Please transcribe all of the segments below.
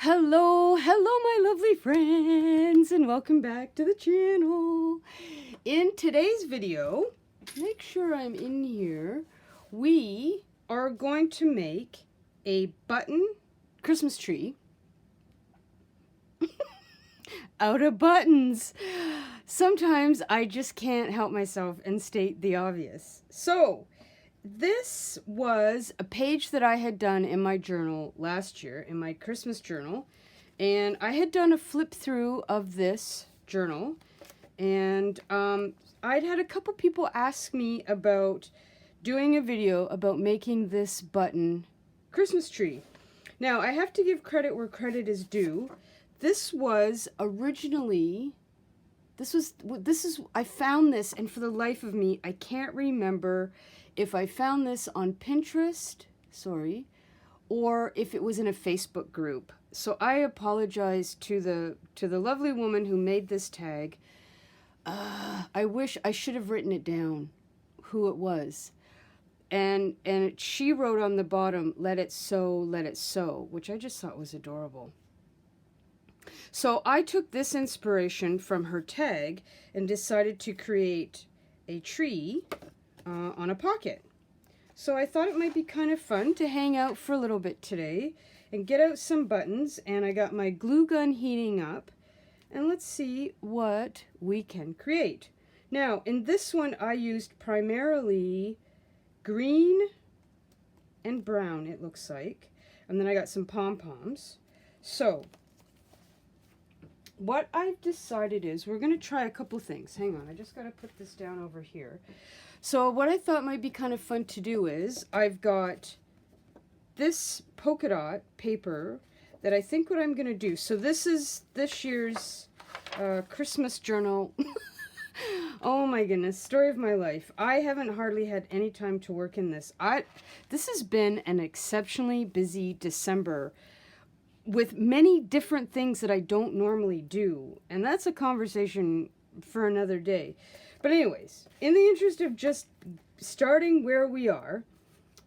Hello, my lovely friends, and welcome back to the channel. In today's video, make sure I'm in here, we are going to make a button Christmas tree out of buttons. Sometimes I just can't help myself and state the obvious. So, this was a page that I had done in my journal last year, in my Christmas journal, and I had done a flip through of this journal, and I'd had a couple people ask me about doing a video about making this button Christmas tree. Now, I have to give credit where credit is due. This was originally, I found this, and for the life of me, I can't remember if I found this on Pinterest, or if it was in a Facebook group. So I apologize to the lovely woman who made this tag. I wish I should have written it down, who it was. And she wrote on the bottom, let it sew, which I just thought was adorable. So I took this inspiration from her tag and decided to create a tree on a pocket. So I thought it might be kind of fun to hang out for a little bit today and get out some buttons, and I got my glue gun heating up, and let's see what we can create. Now, in this one I used primarily green and brown, it looks like, and then I got some pom-poms. So what I've decided is we're going to try a couple things. Hang on, I just got to put this down over here. So what I thought might be kind of fun to do is I've got this polka dot paper that I think what I'm going to do. So this is this year's Christmas journal. Oh my goodness, story of my life. I haven't hardly had any time to work in this. This has been an exceptionally busy December with many different things that I don't normally do. And that's a conversation for another day. But anyways, in the interest of just starting where we are,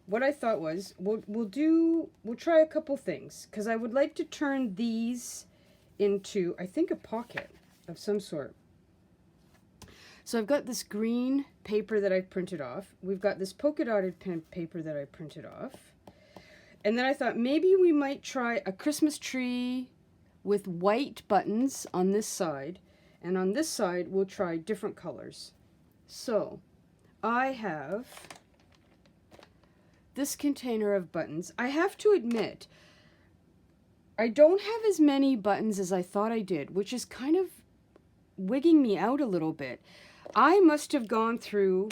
what I thought was we'll try a couple things, because I would like to turn these into, I think, a pocket of some sort. So I've got this green paper that I printed off. We've got this polka dotted paper that I printed off. And then I thought maybe we might try a Christmas tree with white buttons on this side. And on this side, we'll try different colors. So I have this container of buttons. I have to admit, I don't have as many buttons as I thought I did, which is kind of wigging me out a little bit. I must have gone through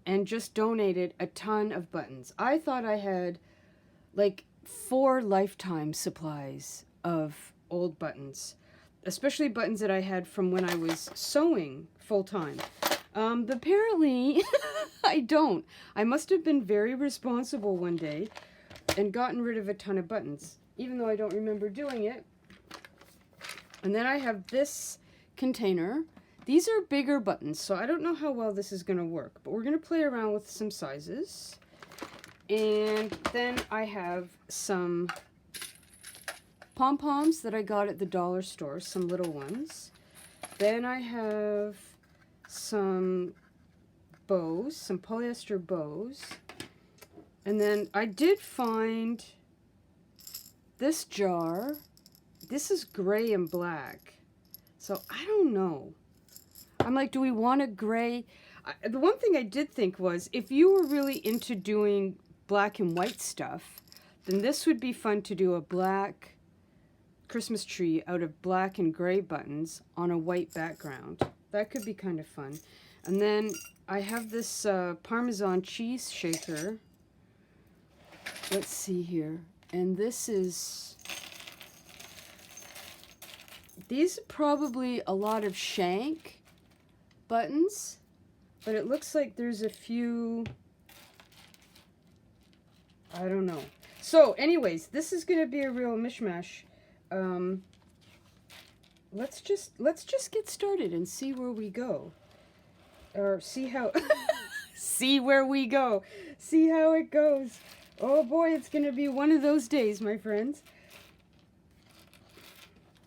and just donated a ton of buttons. I thought I had like 4 lifetime supplies of old buttons, especially buttons that I had from when I was sewing full-time. But apparently I don't. I must have been very responsible one day and gotten rid of a ton of buttons, even though I don't remember doing it. And then I have this container. These are bigger buttons, so I don't know how well this is going to work, but we're going to play around with some sizes. And then I have some pom-poms that I got at the dollar store, some little ones. Then I have some bows, some polyester bows. And then I did find this jar. This is gray and black. So I don't know. I'm like, do we want a gray? The one thing I did think was, if you were really into doing black and white stuff, then this would be fun to do a black Christmas tree out of black and gray buttons on a white background. That could be kind of fun. And then I have this Parmesan cheese shaker. Let's see here. And this is, these are probably a lot of shank buttons, but it looks like there's a few, I don't know. So anyways, this is going to be a real mishmash. Let's just get started and see where we go, or see how see where we go, see how it goes. Oh boy, it's gonna be one of those days, my friends.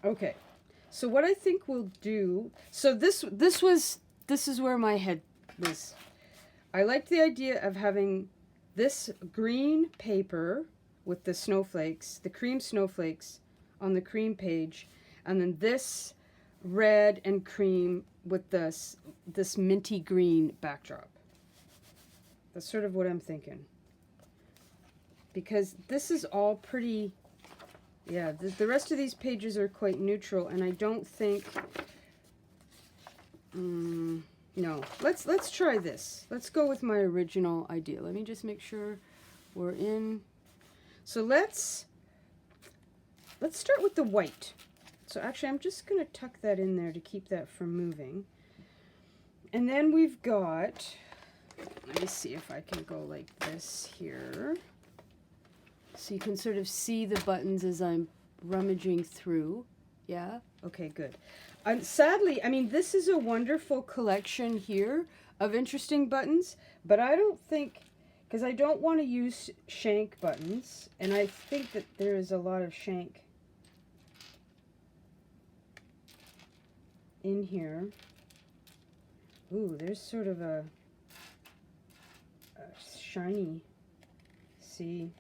Okay. So what I think we'll do, so this is where my head was. I liked the idea of having this green paper with the snowflakes, the cream snowflakes on the cream page, and then this red and cream with this minty green backdrop. That's sort of what I'm thinking. Because this is all pretty, yeah, the rest of these pages are quite neutral, and I don't think, no. Let's try this. Let's go with my original idea. Let me just make sure we're in. So let's start with the white. So actually, I'm just going to tuck that in there to keep that from moving. And then we've got, let me see if I can go like this here. So you can sort of see the buttons as I'm rummaging through. Yeah? Okay, good. Sadly, I mean, this is a wonderful collection here of interesting buttons, but I don't think, because I don't want to use shank buttons, and I think that there is a lot of shank in here. Ooh, there's sort of a shiny, see.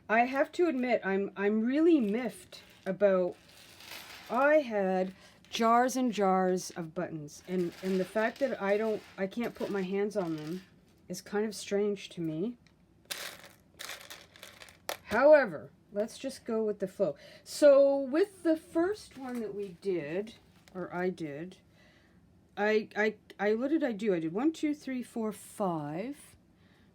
I have to admit, I'm really miffed about, I had jars and jars of buttons, and the fact that I can't put my hands on them is kind of strange to me. However, let's just go with the flow. So with the first one that we did, or I did, what did I do? I did 1, 2, 3, 4, 5.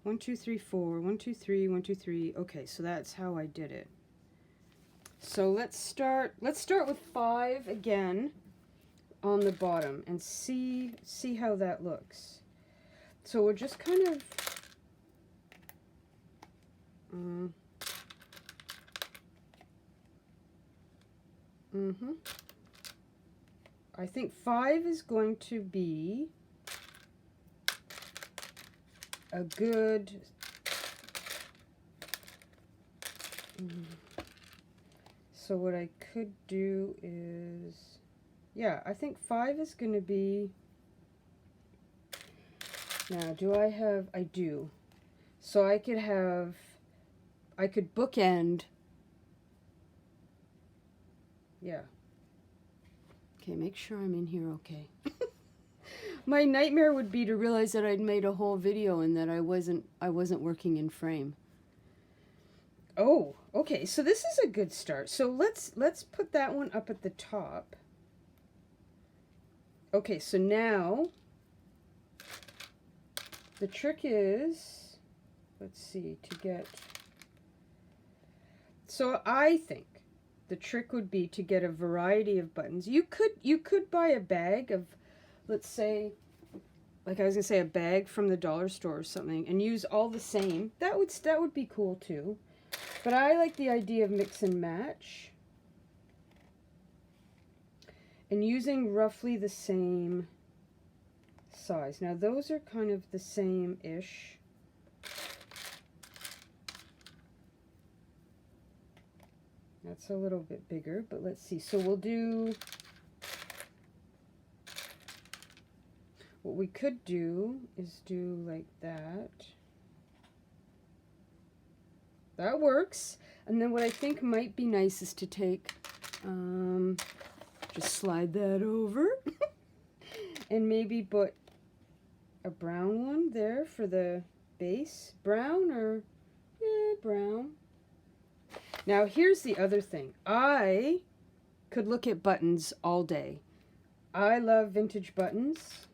1, 2, 3, 4, 1, 2, 3, 1, 2, 3. Okay, so that's how I did it. So let's start with 5 again on the bottom and see how that looks. So we're just kind of I think 5 is going to be a good so what I could do is, yeah, I think 5 is going to be, now do I have, I do, so I could bookend, yeah, okay, make sure I'm in here okay. My nightmare would be to realize that I'd made a whole video and that I wasn't working in frame. Oh, okay, so this is a good start. So let's put that one up at the top. Okay, so now the trick is, let's see, to get, so I think the trick would be to get a variety of buttons. You could buy a bag of, let's say, like I was gonna say, a bag from the dollar store or something, and use all the same. That would be cool too. But I like the idea of mix and match, and using roughly the same size. Now those are kind of the same-ish. That's a little bit bigger, but let's see. So we'll do, what we could do is do like that. That works. And then what I think might be nice is to take, just slide that over and maybe put a brown one there for the base. Brown or, yeah, brown. Now here's the other thing. I could look at buttons all day. I love vintage buttons.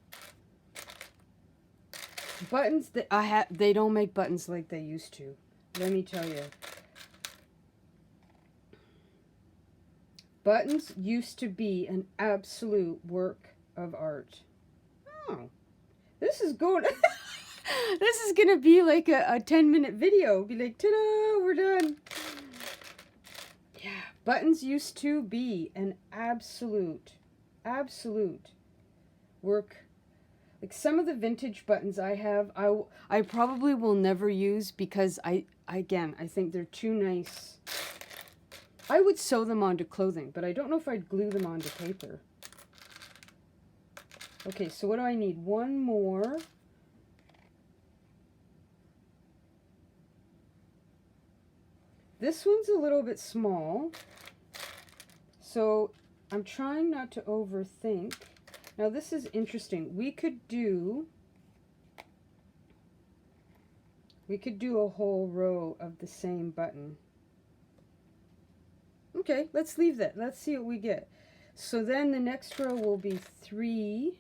Buttons that I have, they don't make buttons like they used to. Let me tell you. Buttons used to be an absolute work of art. Oh, this is going. This is gonna be like a 10-minute video. Be like, ta-da, we're done. Yeah, buttons used to be an absolute work. Like some of the vintage buttons I have, I probably will never use because I think they're too nice I would sew them onto clothing, but I don't know if I'd glue them onto paper. Okay, so what do I need? One more. This one's a little bit small, so I'm trying not to overthink. Now this is interesting. We could do a whole row of the same button. Okay, let's leave that. Let's see what we get. So then the next row will be 3.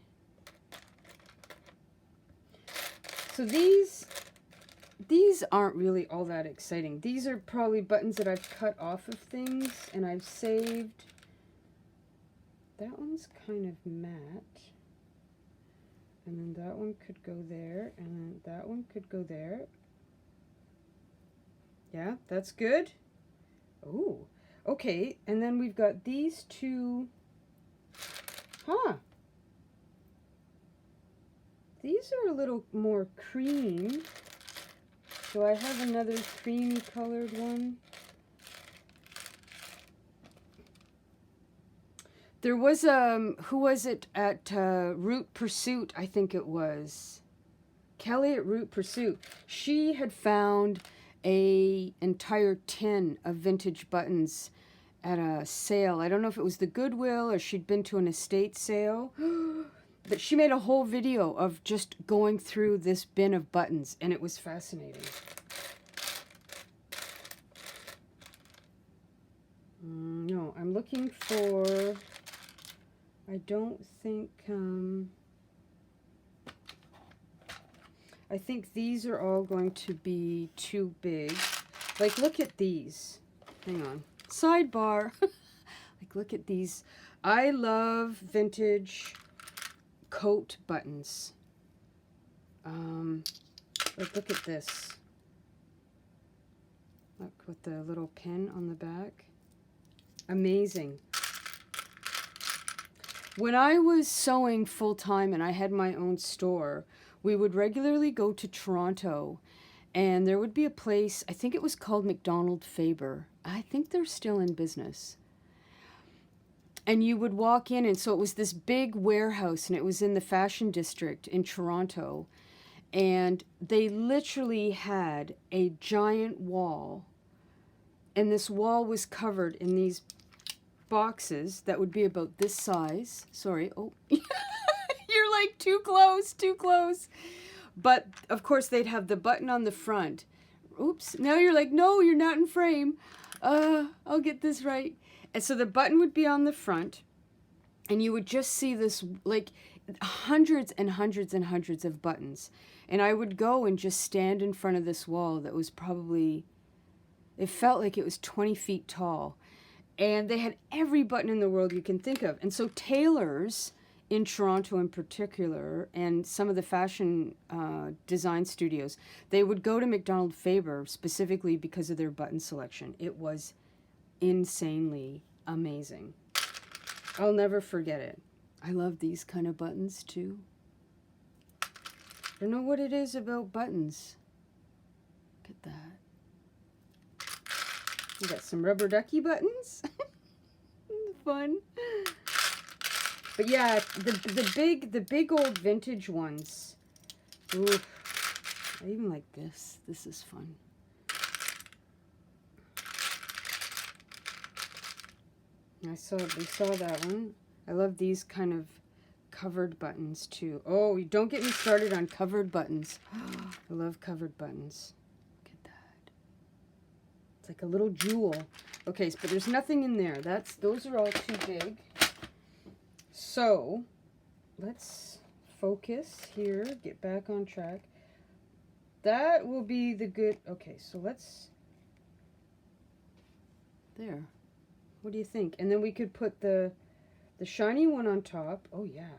So these aren't really all that exciting. These are probably buttons that I've cut off of things and I've saved. That one's kind of matte. And then that one could go there, and then that one could go there. Yeah, that's good. Oh, okay. And then we've got these two. Huh. These are a little more cream. Do I have another creamy colored one? There was, who was it at Root Pursuit, I think it was. Kelly at Root Pursuit. She had found a entire tin of vintage buttons at a sale. I don't know if it was the Goodwill or she'd been to an estate sale. But she made a whole video of just going through this bin of buttons, and it was fascinating. No, I'm looking for... I don't think... I think these are all going to be too big. Like, look at these. Hang on. Sidebar. Like, look at these. I love vintage coat buttons. Like, look at this. Look, with the little pin on the back. Amazing. When I was sewing full-time and I had my own store, we would regularly go to Toronto, and there would be a place, I think it was called McDonald Faber. I think they're still in business. And you would walk in, and so it was this big warehouse, and it was in the fashion district in Toronto. And they literally had a giant wall, and this wall was covered in these boxes that would be about this size. Sorry, oh, you're like too close, too close. But of course they'd have the button on the front. Oops, now you're like, no, you're not in frame. I'll get this right. And so the button would be on the front, and you would just see this, like, hundreds and hundreds and hundreds of buttons. And I would go and just stand in front of this wall that was probably, it felt like it was 20 feet tall. And they had every button in the world you can think of. And so tailors in Toronto in particular, and some of the fashion design studios, they would go to McDonald Faber specifically because of their button selection. It was insanely amazing. I'll never forget it. I love these kind of buttons too. I don't know what it is about buttons. Look at that. We got some rubber ducky buttons. Fun. But yeah, the big old vintage ones. Ooh, I even like this. This is fun. We saw that one. I love these kind of covered buttons too. Oh, don't get me started on covered buttons. I love covered buttons. Look at that. It's like a little jewel. Okay, but there's nothing in there. Those are all too big. So, let's focus here, get back on track. That will be the good, okay, so let's, there. What do you think? And then we could put the shiny one on top. Oh yeah.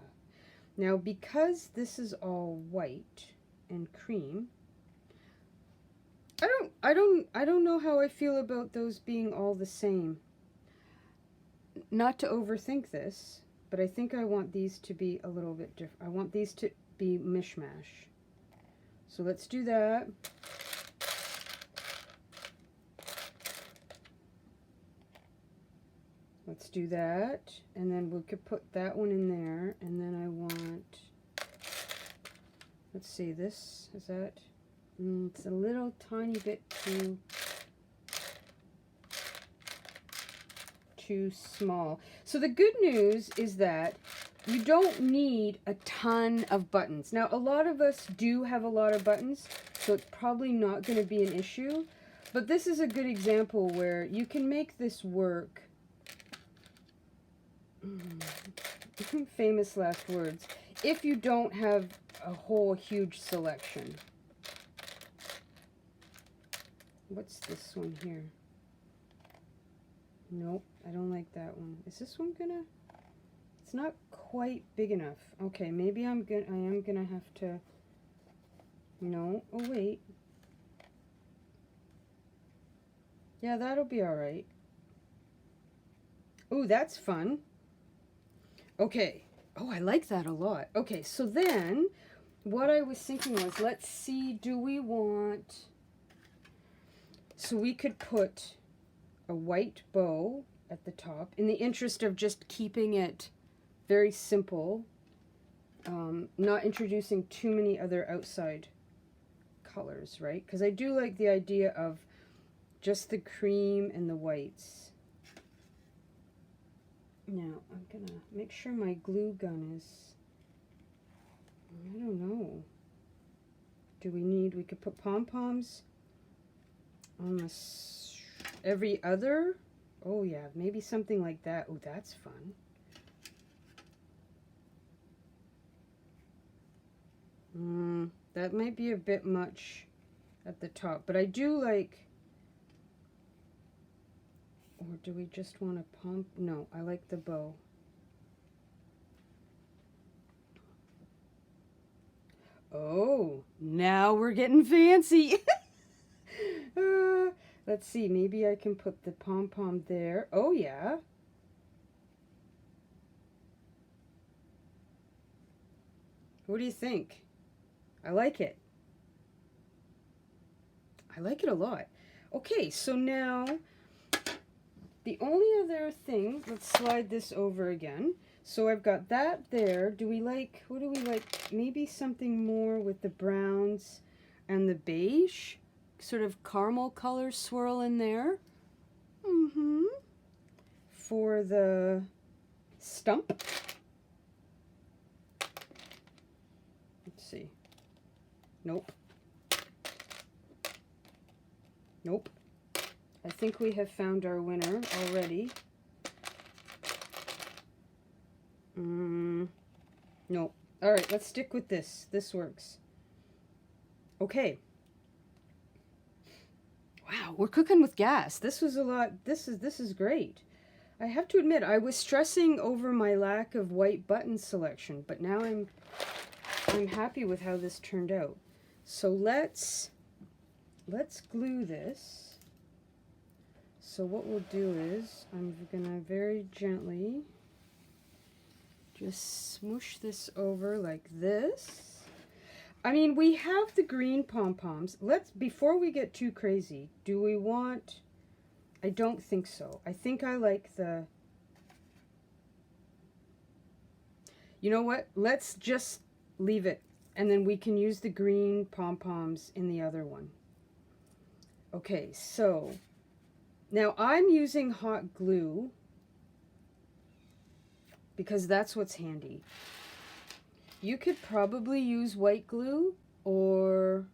Now, because this is all white and cream, I don't know how I feel about those being all the same. Not to overthink this, but I think I want these to be a little bit different. I want these to be mishmash. So let's do that. Let's do that. And then we could put that one in there. And then I want, let's see, this, is that, it's a little tiny bit too small. So the good news is that you don't need a ton of buttons. Now, a lot of us do have a lot of buttons, so it's probably not going to be an issue. But this is a good example where you can make this work. Famous last words. If you don't have a whole huge selection. What's this one here? Nope, I don't like that one. Is this one gonna... It's not quite big enough. Okay, maybe I am gonna have to... No, oh wait. Yeah, that'll be alright. Ooh, that's fun. Okay. Oh, I like that a lot. Okay, so then what I was thinking was, let's see, do we want... So we could put a white bow at the top in the interest of just keeping it very simple, not introducing too many other outside colors, right? Because I do like the idea of just the cream and the whites. Now, I'm going to make sure my glue gun is, I don't know. Do we could put pom-poms on this every other? Oh yeah, maybe something like that. Oh, that's fun. That might be a bit much at the top, but I do like... Or do we just want to pump? No, I like the bow. Oh, now we're getting fancy. Let's see, maybe I can put the pom-pom there. Oh, yeah. What do you think? I like it. I like it a lot. Okay, so now... The only other thing, let's slide this over again. So I've got that there. Do we like, what do we like? Maybe something more with the browns and the beige. Sort of caramel color swirl in there. For the stump. Let's see. Nope. Nope. I think we have found our winner already. No. All right, let's stick with this. This works. Okay. Wow, we're cooking with gas. This was a lot. This is great. I have to admit, I was stressing over my lack of white button selection, but now I'm happy with how this turned out. So let's glue this. So what we'll do is, I'm going to very gently just smoosh this over like this. I mean, we have the green pom-poms. Before we get too crazy, do we want... I don't think so. I think I like the... You know what? Let's just leave it, and then we can use the green pom-poms in the other one. Okay, so... Now, I'm using hot glue because that's what's handy. You could probably use white glue or,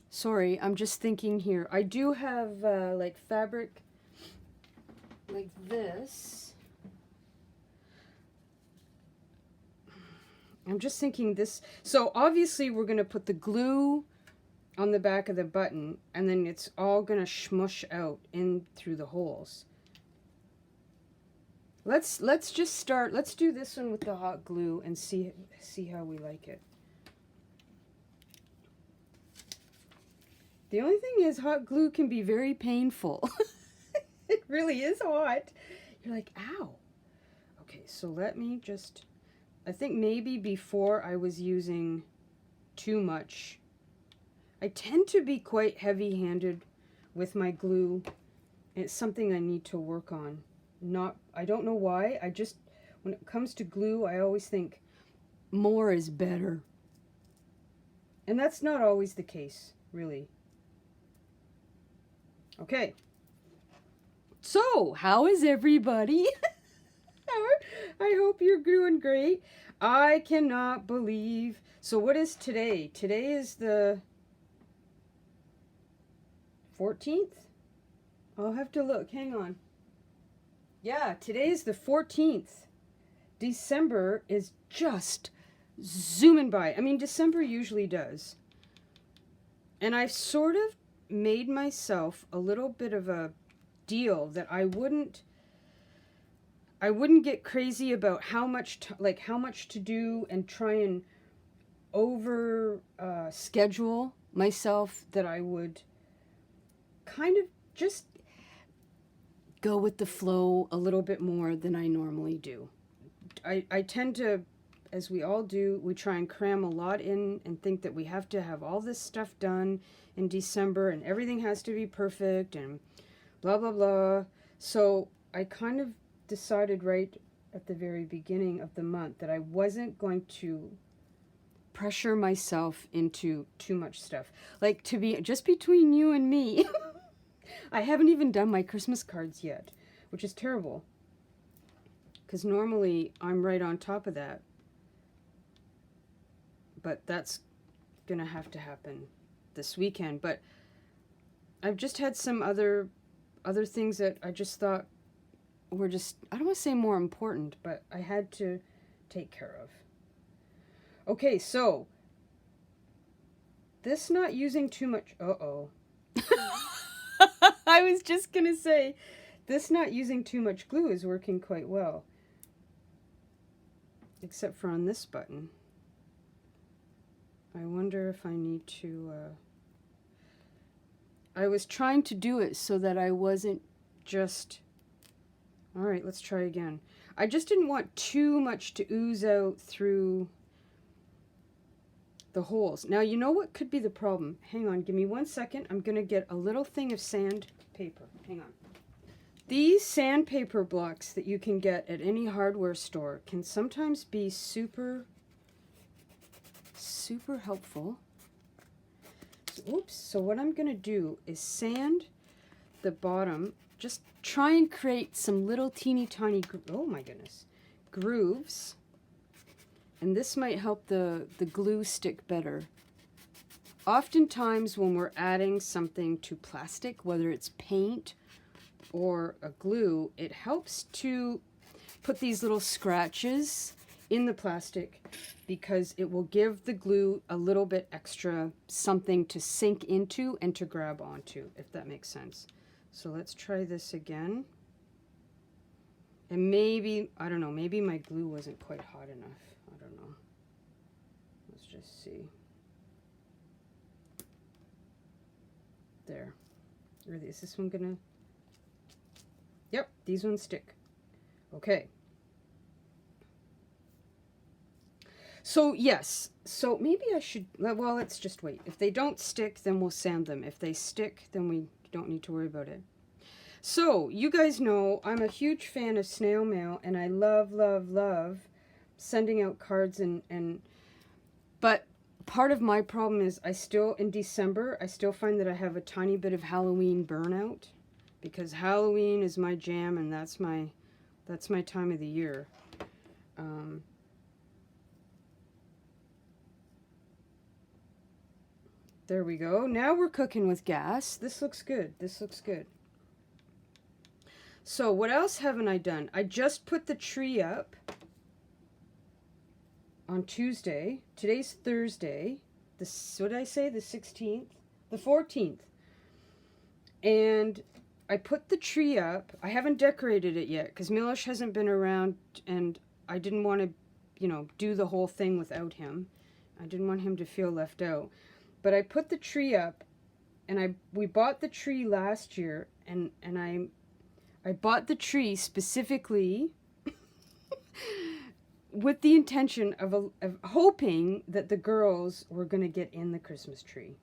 sorry, I'm just thinking here. I do have like fabric like this. I'm just thinking this. So obviously we're going to put the glue on the back of the button, and then it's all gonna smush out in through the holes. Let's just start. Let's do this one with the hot glue and see how we like it. The only thing is, hot glue can be very painful. It really is hot. You're like, ow. Okay, so let me just... I think maybe before I was using too much. I tend to be quite heavy-handed with my glue. It's something I need to work on. I don't know why. I just, when it comes to glue, I always think more is better. And that's not always the case, really. Okay. So, how is everybody? I hope you're doing great. I cannot believe. So, what is today? Today is the 14th? I'll have to look. Hang on. Yeah, today is the 14th. December is just zooming by. I mean, December usually does. And I've sort of made myself a little bit of a deal that I wouldn't get crazy about how much to do and try and over schedule myself, that I would kind of just go with the flow a little bit more than I normally do. I tend to, as we all do, we try and cram a lot in and think that we have to have all this stuff done in December and everything has to be perfect and blah, blah, blah. So I kind of decided right at the very beginning of the month that I wasn't going to pressure myself into too much stuff. Like, to be just between you and me, I haven't even done my Christmas cards yet, which is terrible. Because normally I'm right on top of that. But that's going to have to happen this weekend. But I've just had some other things that I just thought were just, I don't want to say more important, but I had to take care of. Okay, so this not using too much, I was just going to say, this not using too much glue is working quite well. Except for on this button. I wonder if I need to, I was trying to do it so that I wasn't just, all right, let's try again. I just didn't want too much to ooze out through the holes. Now, you know what could be the problem? Hang on, give me 1 second. I'm going to get a little thing of sandpaper. Hang on. These sandpaper blocks that you can get at any hardware store can sometimes be super helpful. So what I'm going to do is sand the bottom. Just try and create some little teeny tiny, oh my goodness, grooves. And this might help the glue stick better. Oftentimes when we're adding something to plastic, whether it's paint or a glue, it helps to put these little scratches in the plastic because it will give the glue a little bit extra something to sink into and to grab onto, if that makes sense. So let's try this again. And maybe, I don't know, maybe my glue wasn't quite hot enough. I don't know. Let's just see. There. Is this one gonna? Yep, these ones stick. Okay. So yes, so maybe I should, well, let's just wait. If they don't stick, then we'll sand them. If they stick, then we don't need to worry about it. So, you guys know I'm a huge fan of snail mail, and I love, love, love sending out cards but part of my problem is in December, I still find that I have a tiny bit of Halloween burnout, because Halloween is my jam, and that's my time of the year. There we go. Now we're cooking with gas. This looks good. This looks good. So what else haven't I done? I just put the tree up on Tuesday. Today's Thursday. What did I say? The 16th? The 14th. And I put the tree up. I haven't decorated it yet because Milosh hasn't been around and I didn't want to, do the whole thing without him. I didn't want him to feel left out. But I put the tree up, and we bought the tree last year, and I bought the tree specifically with the intention of hoping that the girls were going to get in the Christmas tree.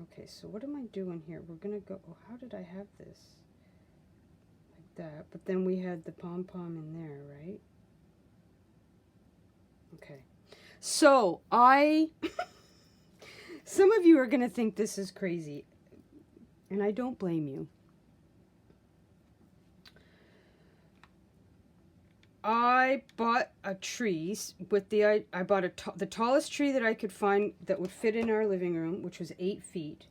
Okay, so what am I doing here? We're going to go, oh, how did I have this? I that. But then we had the pom-pom in there, right? Okay. So, some of you are going to think this is crazy, and I don't blame you. I bought a tree with I bought the tallest tree that I could find that would fit in our living room, which was 8 feet.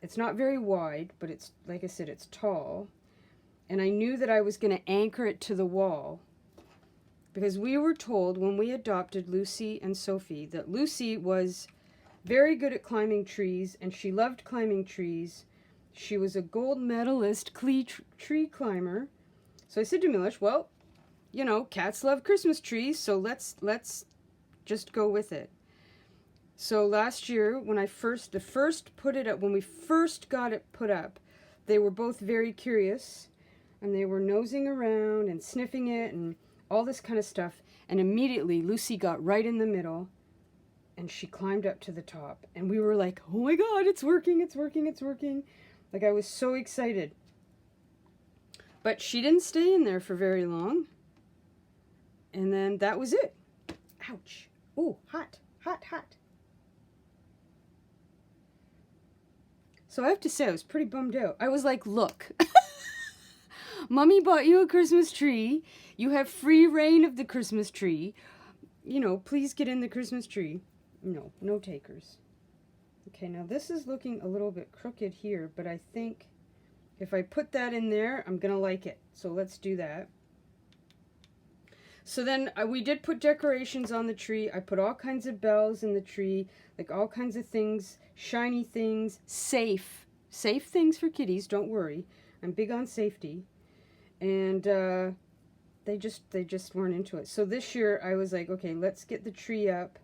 It's not very wide, but it's, like I said, it's tall. And I knew that I was going to anchor it to the wall, because we were told when we adopted Lucy and Sophie that Lucy was very good at climbing trees, and she loved climbing trees. She was a gold medalist tree climber. So I said to Milosh, well, you know, cats love Christmas trees, so let's just go with it. So last year, when I first put it up, when we first got it put up, they were both very curious, and they were nosing around and sniffing it and all this kind of stuff. And immediately, Lucy got right in the middle, and she climbed up to the top. And we were like, oh my God, it's working, it's working, it's working. Like, I was so excited. But she didn't stay in there for very long. And then that was it. Ouch. Oh, hot, hot, hot. So I have to say, I was pretty bummed out. I was like, look, Mommy bought you a Christmas tree. You have free reign of the Christmas tree. You know, please get in the Christmas tree. No, no takers. Okay, now this is looking a little bit crooked here, but I think if I put that in there, I'm going to like it. So let's do that. So then we did put decorations on the tree. I put all kinds of bells in the tree, like all kinds of things, shiny things, safe things for kitties, don't worry. I'm big on safety. And they just weren't into it. So this year I was like, okay, let's get the tree up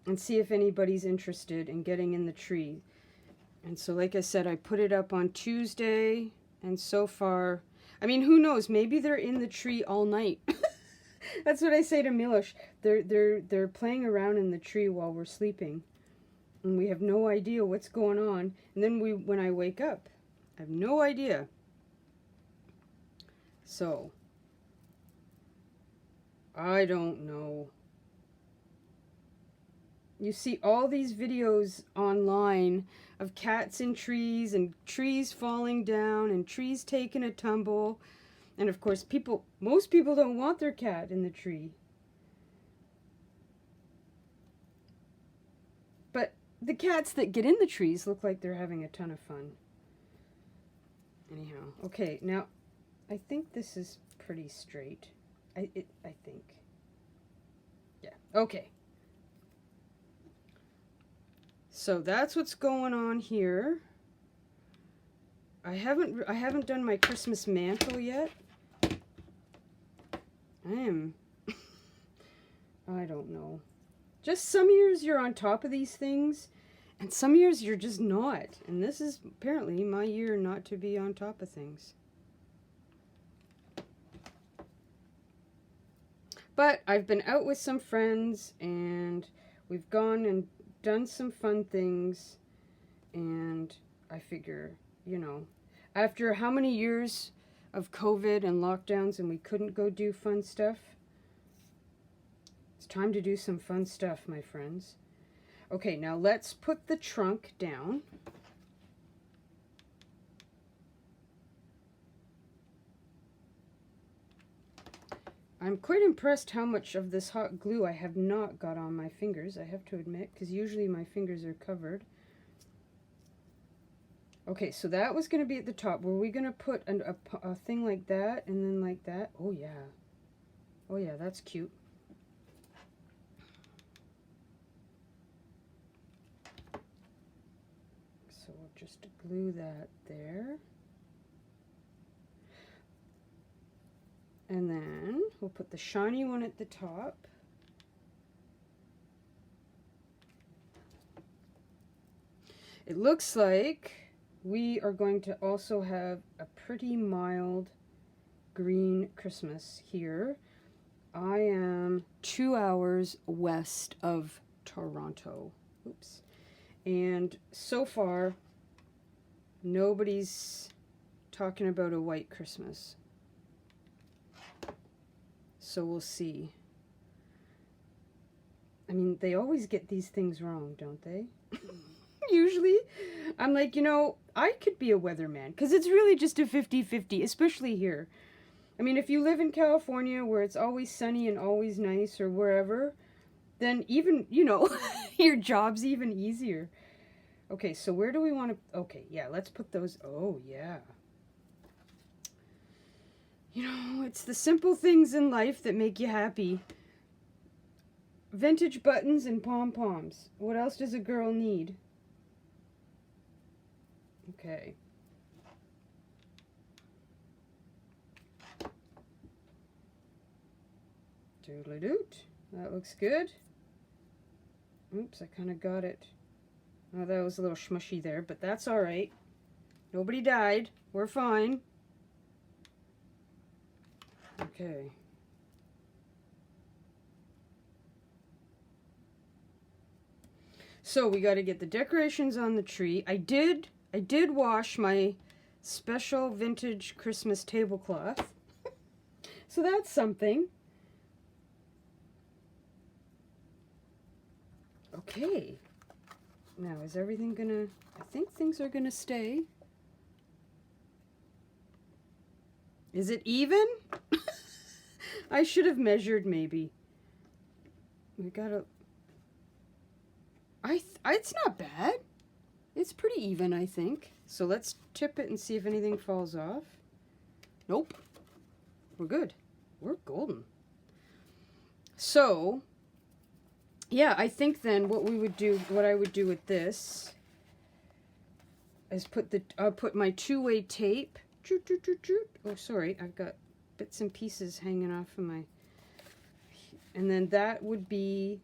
and see if anybody's interested in getting in the tree. And so like I said, I put it up on Tuesday, and so far, I mean, who knows, maybe they're in the tree all night. That's what I say to Milosh. They're playing around in the tree while we're sleeping, and we have no idea what's going on. And then when I wake up, I have no idea. So I don't know. You see all these videos online of cats in trees and trees falling down and trees taking a tumble. And of course, most people don't want their cat in the tree. But the cats that get in the trees look like they're having a ton of fun. Anyhow, okay, now I think this is pretty straight. I think. Yeah, okay. So that's what's going on here. I haven't done my Christmas mantle yet. I don't know. Just some years you're on top of these things, and some years you're just not. And this is apparently my year not to be on top of things. But I've been out with some friends, and we've gone and done some fun things, and I figure, you know, after how many years of COVID and lockdowns and we couldn't go do fun stuff, it's time to do some fun stuff, my friends. Okay, now let's put the trunk down. I'm quite impressed how much of this hot glue I have not got on my fingers, I have to admit, because usually my fingers are covered. Okay, so that was going to be at the top. Were we going to put a thing like that and then like that? Oh, yeah. Oh, yeah, that's cute. So we'll just glue that there. And then we'll put the shiny one at the top. It looks like we are going to also have a pretty mild green Christmas here. I am 2 hours west of Toronto. Oops. And so far, nobody's talking about a white Christmas. So we'll see. I mean, they always get these things wrong, don't they? Usually. I'm like, you know, I could be a weatherman, because it's really just a 50-50, especially here. I mean, if you live in California where it's always sunny and always nice, or wherever, then even, you know, your job's even easier. Okay, so where do we want to... Okay, yeah, let's put those... Oh, yeah. You know, it's the simple things in life that make you happy. Vintage buttons and pom-poms. What else does a girl need? Okay. Doodly-doot. That looks good. Oops, I kind of got it. Oh, that was a little smushy there, but that's all right. Nobody died. We're fine. Okay. So we got to get the decorations on the tree. I did wash my special vintage Christmas tablecloth. So that's something. Okay. Now, is everything gonna... I think things are gonna stay. Is it even? I should have measured, maybe. We gotta... It's not bad. It's pretty even, I think. So let's tip it and see if anything falls off. Nope. We're good. We're golden. So, yeah, I think then what I would do with this is put my two-way tape. Oh, sorry, I've got bits and pieces hanging off of my... And then that would be...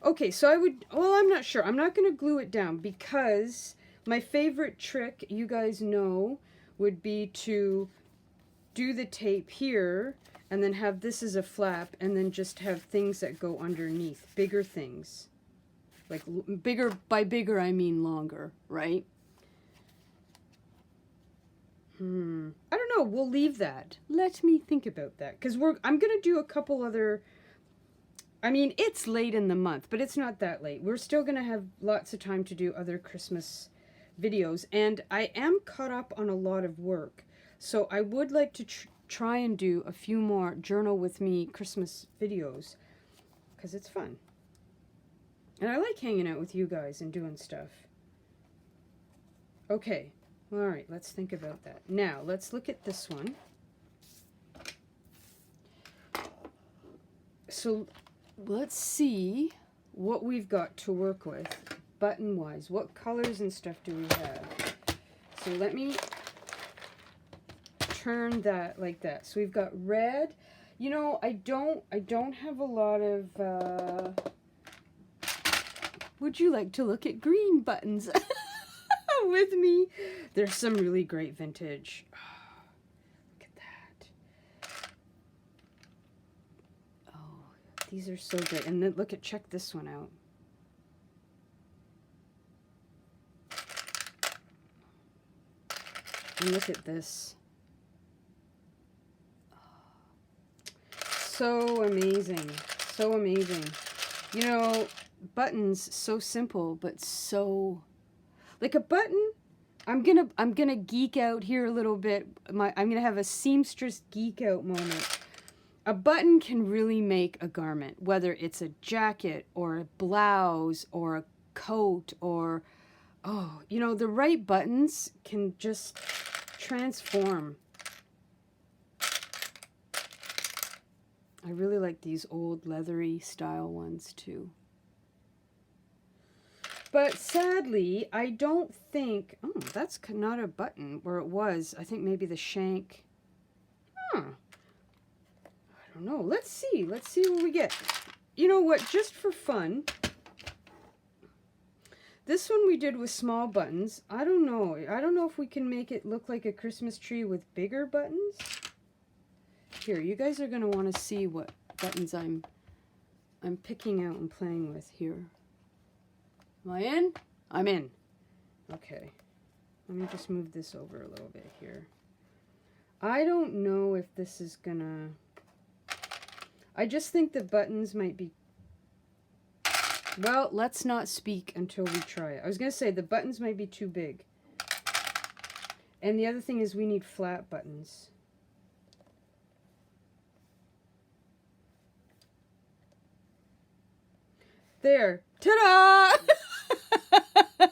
Okay, so I would... Well, I'm not sure. I'm not going to glue it down because my favorite trick, you guys know, would be to do the tape here and then have this as a flap and then just have things that go underneath. Bigger things. Like, bigger, by bigger I mean longer, right? I don't know. We'll leave that. Let me think about that. Because I'm going to do a couple other... I mean, it's late in the month, but it's not that late. We're still going to have lots of time to do other Christmas videos. And I am caught up on a lot of work. So I would like to try and do a few more Journal with Me Christmas videos. Because it's fun. And I like hanging out with you guys and doing stuff. Okay. All right, let's think about that. Now, let's look at this one. So, let's see what we've got to work with, button-wise. What colors and stuff do we have? So, let me turn that like that. So, we've got red. You know, I don't have a lot of... Would you like to look at green buttons with me? There's some really great vintage. Oh, look at that. Oh, these are so good. And then check this one out. And look at this. So amazing. So amazing. You know, buttons, so simple, but so... Like a button, I'm gonna geek out here a little bit. I'm gonna have a seamstress geek out moment. A button can really make a garment, whether it's a jacket or a blouse or a coat or, oh, you know, the right buttons can just transform. I really like these old leathery style ones too. But sadly, I don't think... Oh, that's not a button where it was. I think maybe the shank... Huh. I don't know. Let's see. Let's see what we get. You know what? Just for fun. This one we did with small buttons. I don't know. I don't know if we can make it look like a Christmas tree with bigger buttons. Here, you guys are going to want to see what buttons I'm picking out and playing with here. Am I in? I'm in. Okay. Let me just move this over a little bit here. I don't know if this is gonna... I just think the buttons might be... Well, let's not speak until we try it. I was gonna say the buttons might be too big. And the other thing is we need flat buttons. There. Ta-da!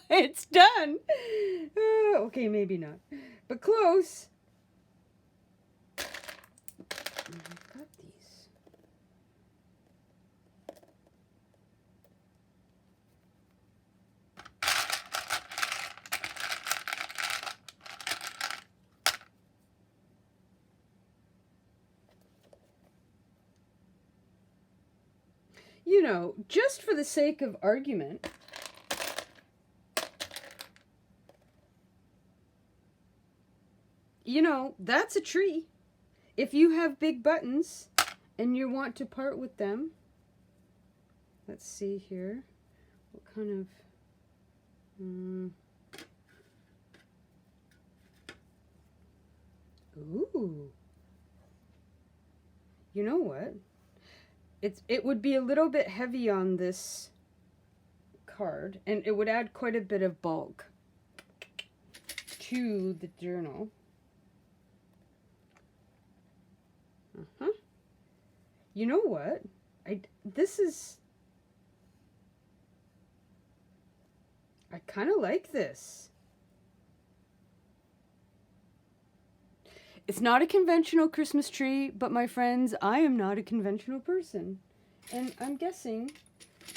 It's done. Okay, maybe not. But close. I've got these. You know, just for the sake of argument, you know, that's a tree. If you have big buttons and you want to part with them, let's see here. What kind of... Ooh. You know what? It would be a little bit heavy on this card, and it would add quite a bit of bulk to the journal. You know what? I kind of like this. It's not a conventional Christmas tree, but my friends, I am not a conventional person. And I'm guessing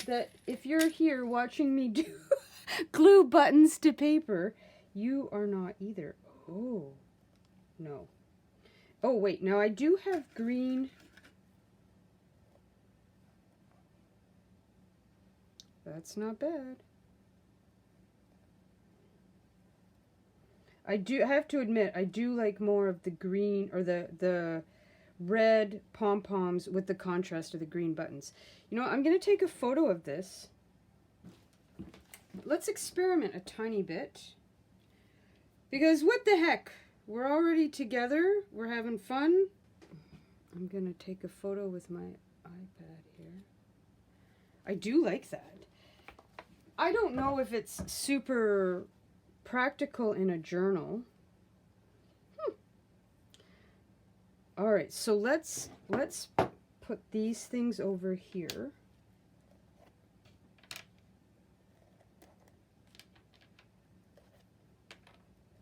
that if you're here watching me do glue buttons to paper, you are not either. Oh, no. Oh, wait, now I do have green. That's not bad. I have to admit, I do like more of the green, or the red pom-poms with the contrast of the green buttons. You know, I'm going to take a photo of this. Let's experiment a tiny bit. Because what the heck? We're already together. We're having fun. I'm going to take a photo with my iPad here. I do like that. I don't know if it's super practical in a journal. All right, so let's put these things over here.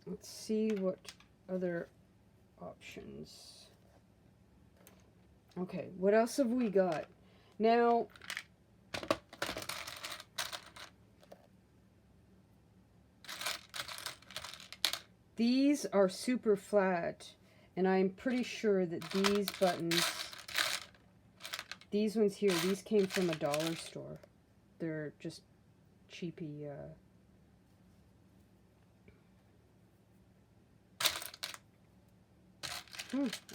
Let's see what other options. Okay, what else have we got? Now, these are super flat, and I'm pretty sure that these buttons, these ones here, these came from a dollar store. They're just cheapy.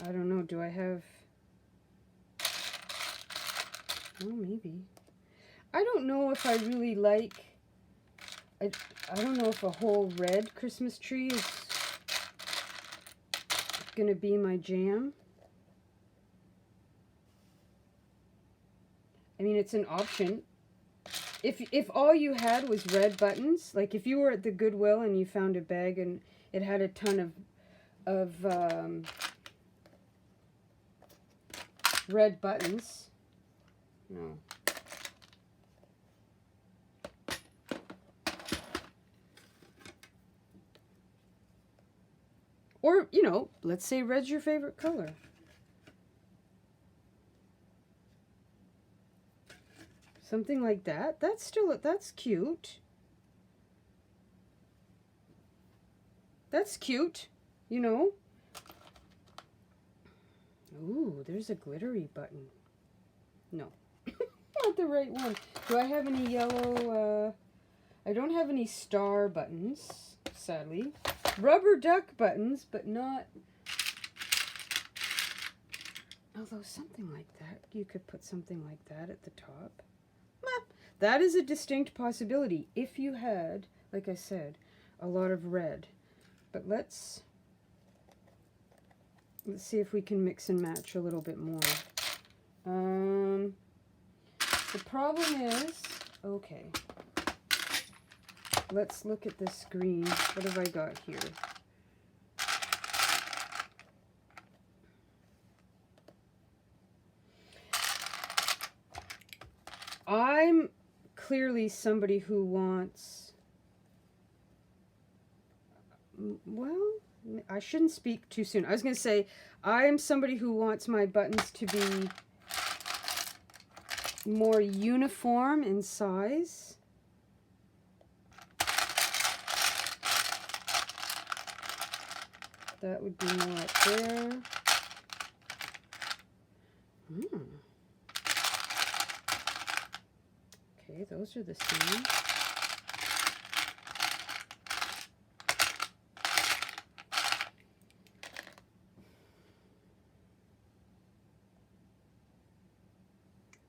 I don't know. Do I have... Oh, maybe. I don't know if I really like... I don't know if a whole red Christmas tree is gonna be my jam. I mean, it's an option. If all you had was red buttons, like if you were at the Goodwill and you found a bag and it had a ton of red buttons, no. Or, you know, let's say red's your favorite color. Something like that. That's cute. That's cute, you know. Ooh, there's a glittery button. No, not the right one. Do I have any yellow, I don't have any star buttons, sadly. Rubber duck buttons, but not... Although something like that, you could put something like that at the top. That is a distinct possibility if you had, like I said, a lot of red. But let's see if we can mix and match a little bit more. The problem is, okay, let's look at this green. What have I got here? I'm clearly somebody who wants, well, I shouldn't speak too soon. I was going to say, I am somebody who wants my buttons to be more uniform in size. That would be more up there. Okay, those are the same.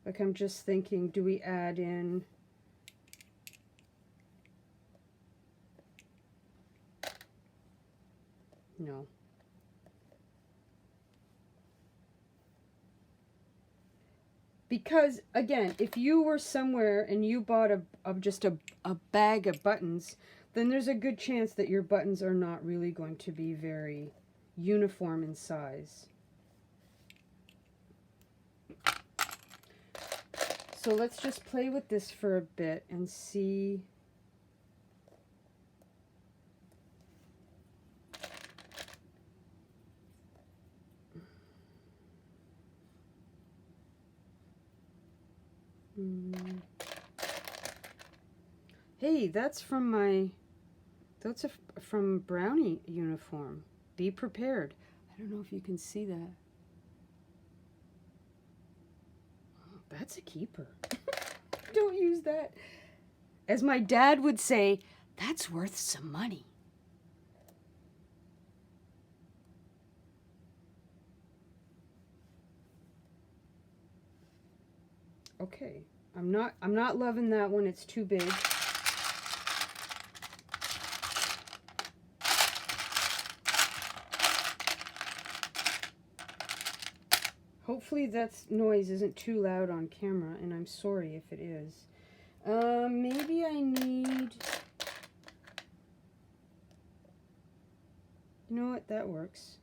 Like, I'm just thinking, do we add in no. Because, again, if you were somewhere and you bought just a bag of buttons, then there's a good chance that your buttons are not really going to be very uniform in size. So let's just play with this for a bit and see. Hey, that's from from Brownie uniform. Be prepared. I don't know if you can see that. Oh, that's a keeper. Don't use that. As my dad would say, that's worth some money. Okay. I'm not loving that one. It's too big. Hopefully that noise isn't too loud on camera, and I'm sorry if it is. Maybe I need... You know what? That works.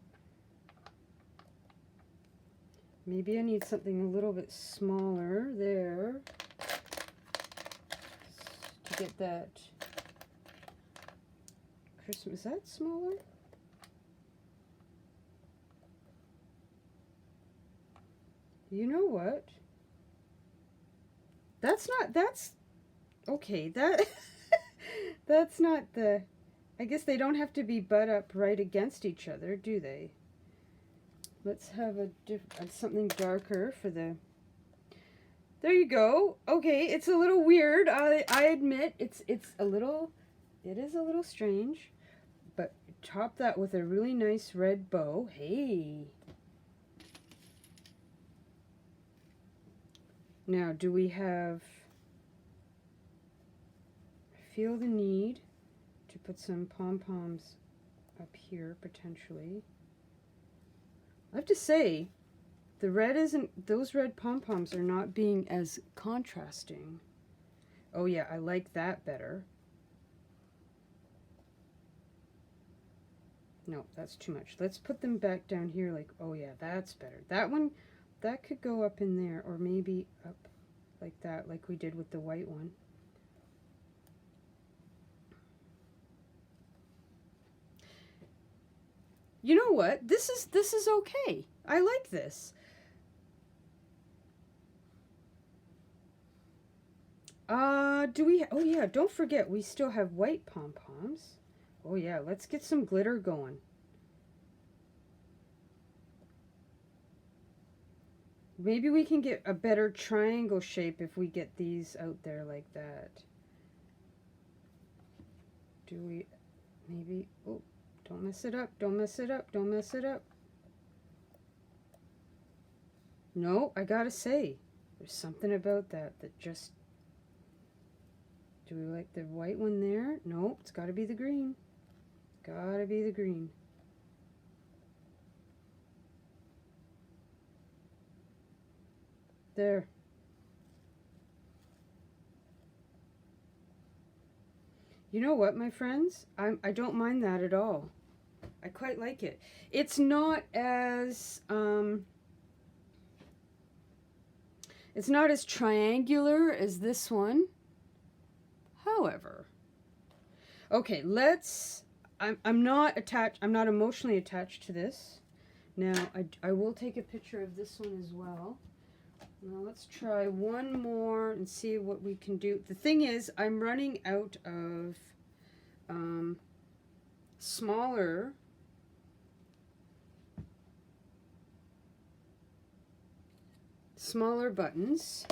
Maybe I need something a little bit smaller there to get that Christmas. Is that smaller? You know what? That's okay, that's not the, I guess they don't have to be butt up right against each other, do they? Let's have something darker for the, there you go. Okay, it's a little weird, I admit, it is a little strange, but top that with a really nice red bow. Hey! Now, do we have, I feel the need to put some pom-poms up here, potentially. I have to say, the red isn't, those red pom-poms are not being as contrasting. Oh yeah, I like that better. No, that's too much. Let's put them back down here like, oh yeah, that's better. That one, that could go up in there, or maybe up like that, like we did with the white one. You know what? This is okay. I like this. Do we, oh yeah, don't forget we still have white pom-poms. Oh yeah, let's get some glitter going. Maybe we can get a better triangle shape if we get these out there like that. Do we, maybe, oh, don't mess it up, don't mess it up, don't mess it up. No, I gotta say, there's something about that just, do we like the white one there? No, it's gotta be the green. Gotta be the green. There. You know what, my friends? I don't mind that at all. I quite like it. It's not as triangular as this one. However, okay, I'm not emotionally attached to this. Now, I will take a picture of this one as well. Now let's try one more and see what we can do. The thing is, I'm running out of smaller buttons.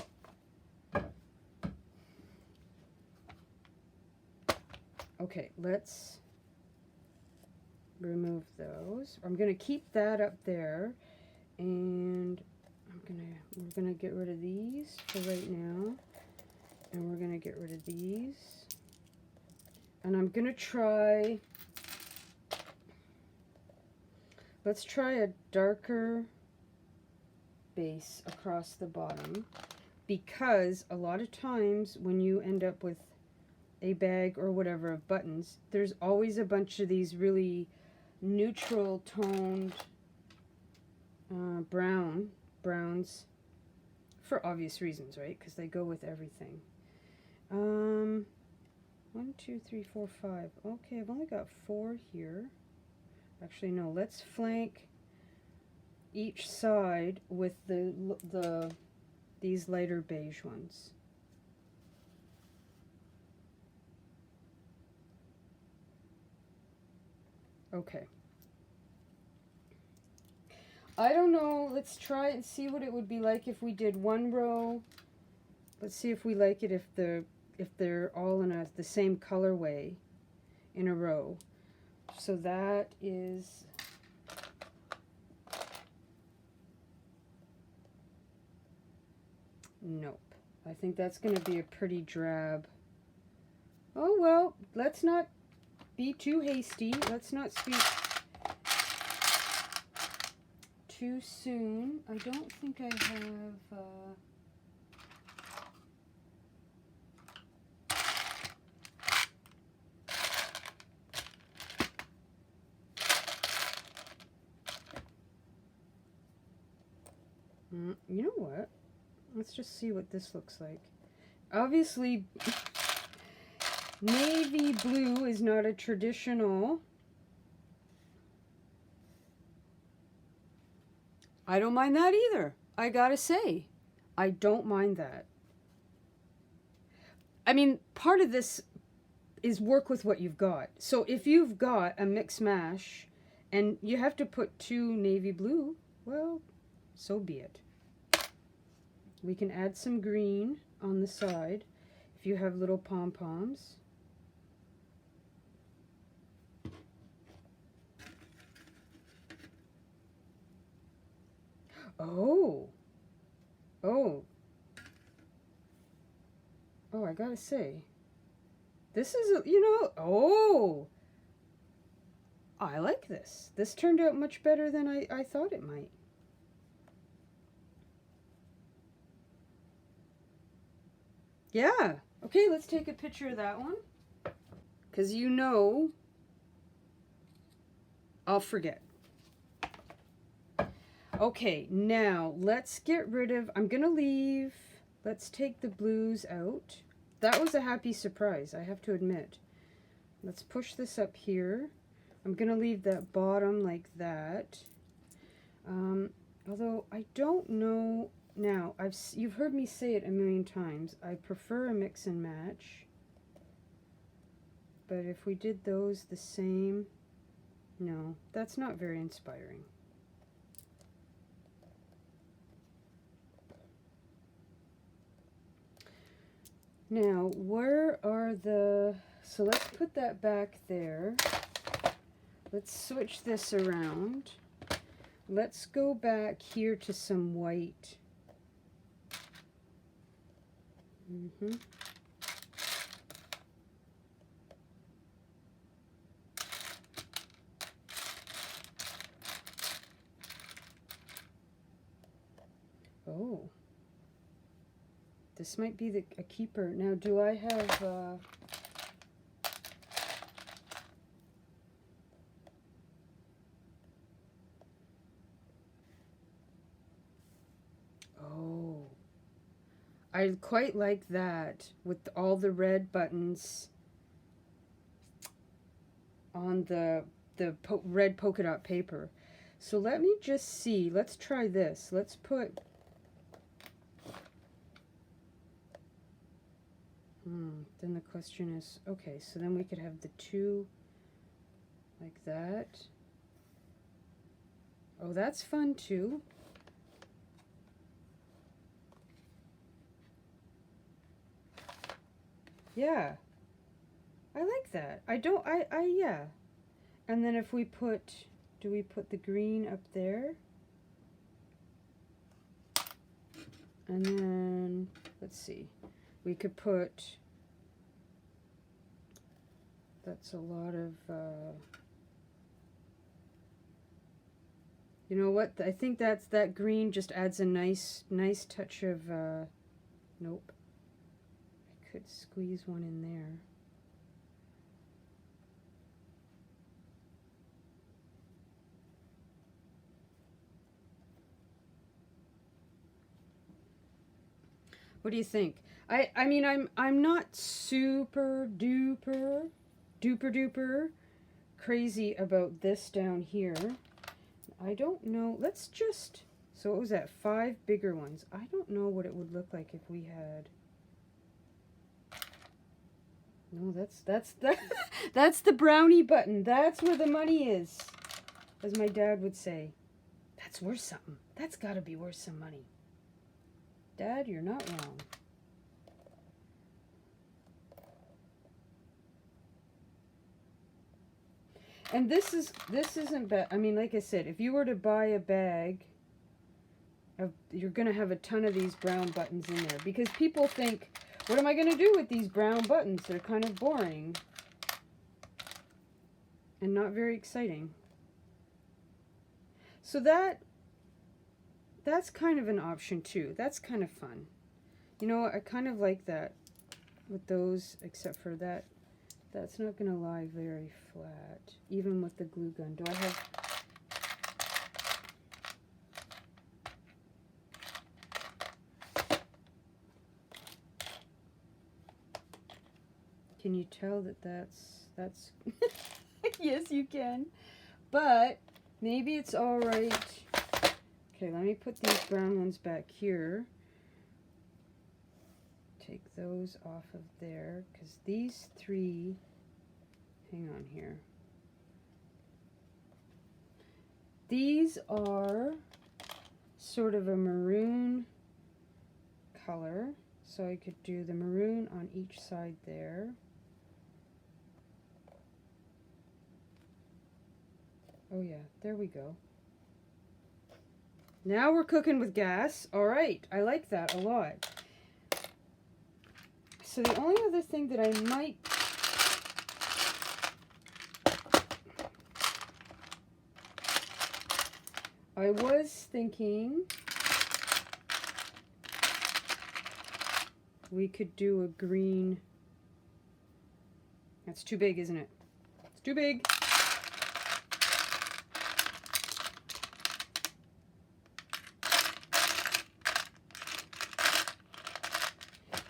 Okay, let's remove those. I'm going to keep that up there, and we're gonna get rid of these for right now, and we're gonna get rid of these, and I'm gonna try, let's try a darker base across the bottom, because a lot of times when you end up with a bag or whatever of buttons, there's always a bunch of these really neutral toned browns, for obvious reasons, right? Because they go with everything. 1, 2, 3, 4, 5. Okay, I've only got 4 here. Actually, no. Let's flank each side with these lighter beige ones. Okay. I don't know. Let's try and see what it would be like if we did one row. Let's see if we like it if they're all in the same colorway in a row. So that is nope. I think that's going to be a pretty drab. Oh well, let's not be too hasty. Let's not speak too soon. I don't think I have you know what? Let's just see what this looks like. Obviously, navy blue is not a traditional. I don't mind that either. I gotta say, I don't mind that. I mean, part of this is work with what you've got. So if you've got a mix mash and you have to put 2 navy blue, well, so be it. We can add some green on the side if you have little pom-poms. Oh, I gotta say, this is, I like this. This turned out much better than I thought it might. Yeah. Okay, let's take a picture of that one. Because I'll forget. Okay, now let's get rid of, let's take the blues out. That was a happy surprise, I have to admit. Let's push this up here. I'm going to leave that bottom like that. Although I don't know, now, you've heard me say it a million times, I prefer a mix and match. But if we did those the same, no, that's not very inspiring. Now, where are so let's put that back there. Let's switch this around. Let's go back here to some white. Oh. This might be a keeper. Now, do I have... Oh. I quite like that with all the red buttons on the red polka dot paper. So let me just see. Let's try this. Let's put... Then the question is, okay, so then we could have the two like that. Oh, that's fun too. Yeah. I like that. Yeah. And then if we put, do we put the green up there? And then, let's see. We could put, that's a lot of, you know what, I think that green just adds a nice touch of, nope. I could squeeze one in there. What do you think? I mean, I'm not super duper crazy about this down here. I don't know. Let's just, so what was that? 5 bigger ones. I don't know what it would look like if we had. No, that's the brownie button. That's where the money is, as my dad would say. That's worth something. That's got to be worth some money. Dad, you're not wrong. And this isn't bad. I mean, like I said, if you were to buy a bag of, you're going to have a ton of these brown buttons in there, because people think, what am I going to do with these brown buttons? They're kind of boring and not very exciting. So that's kind of an option too. That's kind of fun. You know, I kind of like that with those, except for that. That's not going to lie very flat, even with the glue gun. Do I have... Can you tell that that's... Yes, you can. But maybe it's all right. Okay, let me put these brown ones back here. Take those off of there, because these 3, hang on here. These are sort of a maroon color, so I could do the maroon on each side there. Oh yeah, there we go. Now we're cooking with gas. All right, I like that a lot. So the only other thing that I might... I was thinking we could do a green... That's too big, isn't it? It's too big.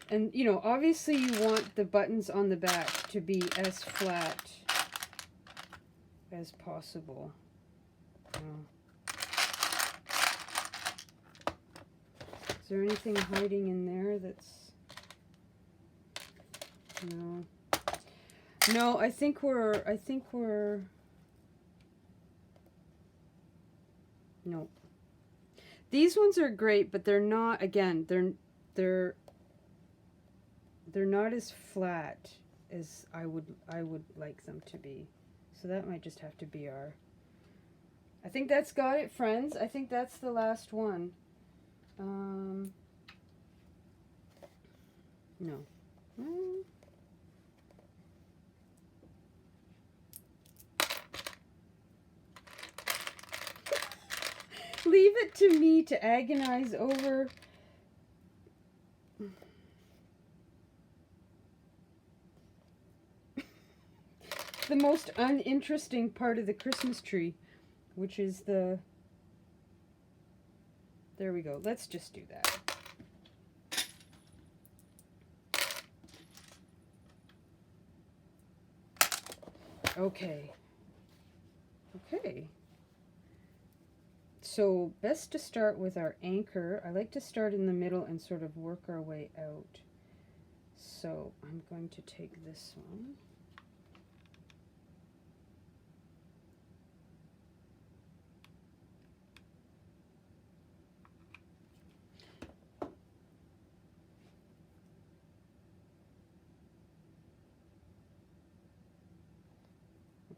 And, you know, obviously you want the buttons on the back to be as flat as possible. Is there anything hiding in there that's... No. No, I think we're... Nope. These ones are great, but they're not, again, they're not as flat as I would like them to be. So that might just have to be our... I think that's got it, friends. I think that's the last one. No. Leave it to me to agonize over. The most uninteresting part of the Christmas tree, which is the... There we go. Let's just do that. Okay. Okay. So, best to start with our anchor. I like to start in the middle and sort of work our way out. So, I'm going to take this one.